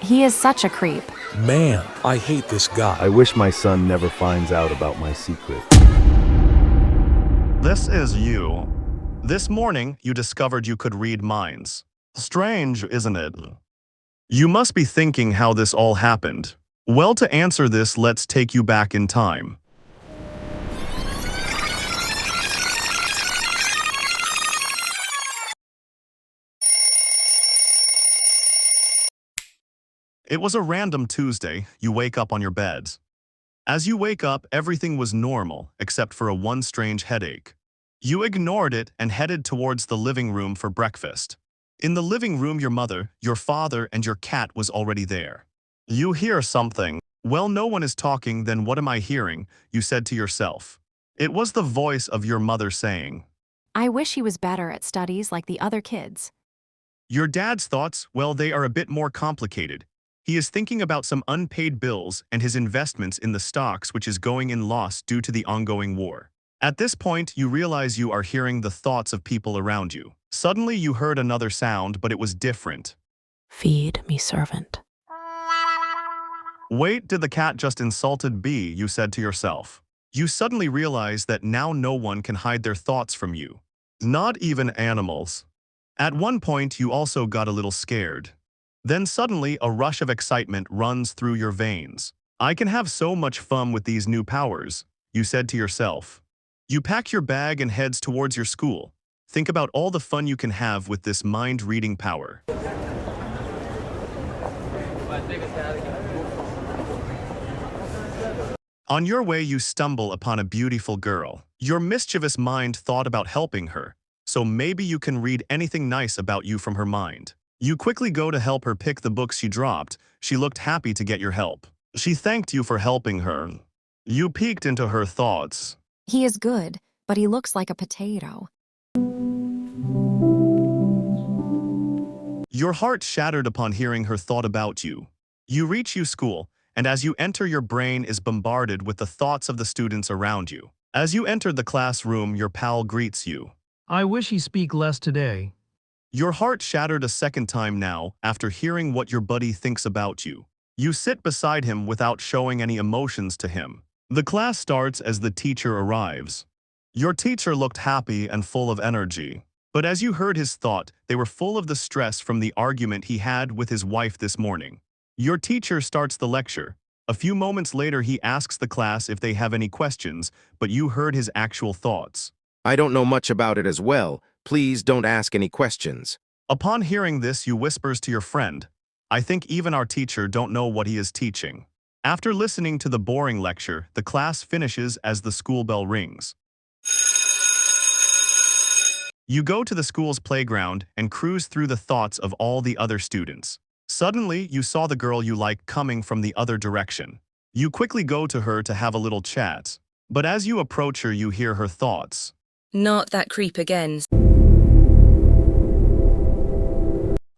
He is such a creep. Man, I hate this guy. I wish my son never finds out about my secret. This is you. This morning, you discovered you could read minds. Strange, isn't it? You must be thinking how this all happened. Well, to answer this, let's take you back in time. It was a random Tuesday. You wake up on your beds. As you wake up, everything was normal, except for one strange headache. You ignored it and headed towards the living room for breakfast. In the living room, your mother, your father, and your cat was already there. You hear something. Well, no one is talking, then what am I hearing? You said to yourself. It was the voice of your mother saying. I wish he was better at studies like the other kids. Your dad's thoughts, well, they are a bit more complicated. He is thinking about some unpaid bills and his investments in the stocks, which is going in loss due to the ongoing war. At this point, you realize you are hearing the thoughts of people around you. Suddenly, you heard another sound, but it was different. Feed me, servant. Wait, did the cat just insulted B? You said to yourself. You suddenly realize that now no one can hide their thoughts from you. Not even animals. At one point, you also got a little scared. Then suddenly, a rush of excitement runs through your veins. I can have so much fun with these new powers, you said to yourself. You pack your bag and heads towards your school. Think about all the fun you can have with this mind-reading power. On your way, you stumble upon a beautiful girl. Your mischievous mind thought about helping her, so maybe you can read anything nice about you from her mind. You quickly go to help her pick the books she dropped. She looked happy to get your help. She thanked you for helping her. You peeked into her thoughts. He is good, but he looks like a potato. Your heart shattered upon hearing her thought about you. You reach your school, and as you enter, your brain is bombarded with the thoughts of the students around you. As you enter the classroom, your pal greets you. I wish he speak less today. Your heart shattered a second time now after hearing what your buddy thinks about you. You sit beside him without showing any emotions to him. The class starts as the teacher arrives. Your teacher looked happy and full of energy. But as you heard his thought, they were full of the stress from the argument he had with his wife this morning. Your teacher starts the lecture. A few moments later, he asks the class if they have any questions, but you heard his actual thoughts. I don't know much about it as well. Please don't ask any questions. Upon hearing this, you whispers to your friend, I think even our teacher don't know what he is teaching. After listening to the boring lecture, the class finishes as the school bell rings. You go to the school's playground and cruise through the thoughts of all the other students. Suddenly, you saw the girl you like coming from the other direction. You quickly go to her to have a little chat. But as you approach her, you hear her thoughts. Not that creep again.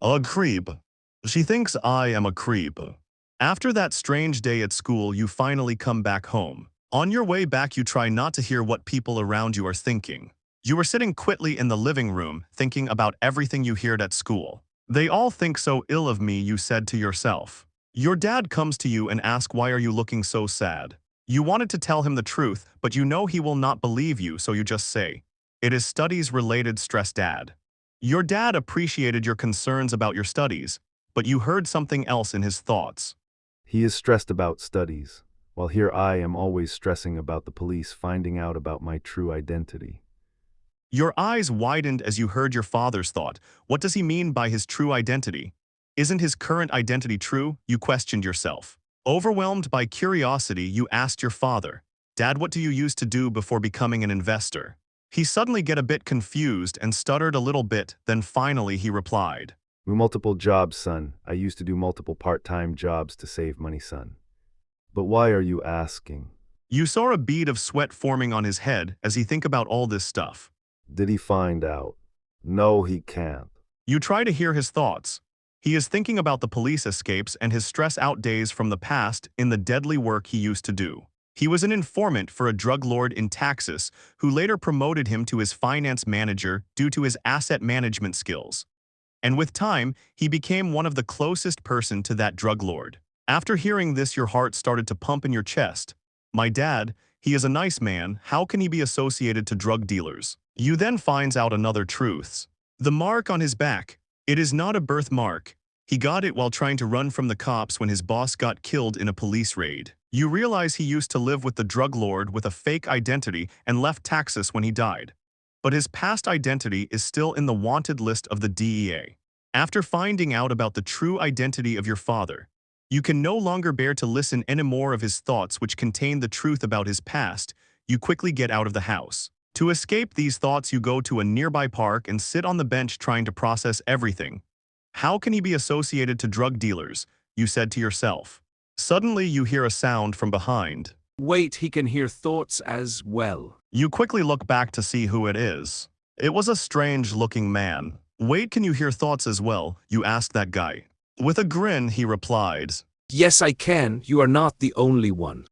A creep. She thinks I am a creep. After that strange day at school, you finally come back home. On your way back, you try not to hear what people around you are thinking. You were sitting quietly in the living room, thinking about everything you heard at school. They all think so ill of me, you said to yourself. Your dad comes to you and asks, why are you looking so sad? You wanted to tell him the truth, but you know he will not believe you, so you just say, it is studies-related stress, Dad. Your dad appreciated your concerns about your studies, but you heard something else in his thoughts. He is stressed about studies, while here I am always stressing about the police finding out about my true identity. Your eyes widened as you heard your father's thought. What does he mean by his true identity? Isn't his current identity true? You questioned yourself. Overwhelmed by curiosity, you asked your father, Dad, what do you used to do before becoming an investor? He suddenly get a bit confused and stuttered a little bit, then finally he replied. Multiple jobs, son. I used to do multiple part-time jobs to save money, son. But why are you asking? You saw a bead of sweat forming on his head as he think about all this stuff. Did he find out? No, he can't. You try to hear his thoughts. He is thinking about the police escapes and his stress-out days from the past in the deadly work he used to do. He was an informant for a drug lord in Texas who later promoted him to his finance manager due to his asset management skills. And with time, he became one of the closest person to that drug lord. After hearing this, your heart started to pump in your chest. My dad, he is a nice man, how can he be associated to drug dealers? You then finds out another truths. The mark on his back. It is not a birthmark. He got it while trying to run from the cops when his boss got killed in a police raid. You realize he used to live with the drug lord with a fake identity and left Texas when he died. But his past identity is still in the wanted list of the DEA. After finding out about the true identity of your father, you can no longer bear to listen anymore of his thoughts which contain the truth about his past. You quickly get out of the house. To escape these thoughts, you go to a nearby park and sit on the bench trying to process everything. How can he be associated to drug dealers? You said to yourself. Suddenly you hear a sound from behind. Wait, he can hear thoughts as well. You quickly look back to see who it is. It was a strange-looking man. Wait, can you hear thoughts as well? You asked that guy. With a grin, he replied. Yes, I can. You are not the only one.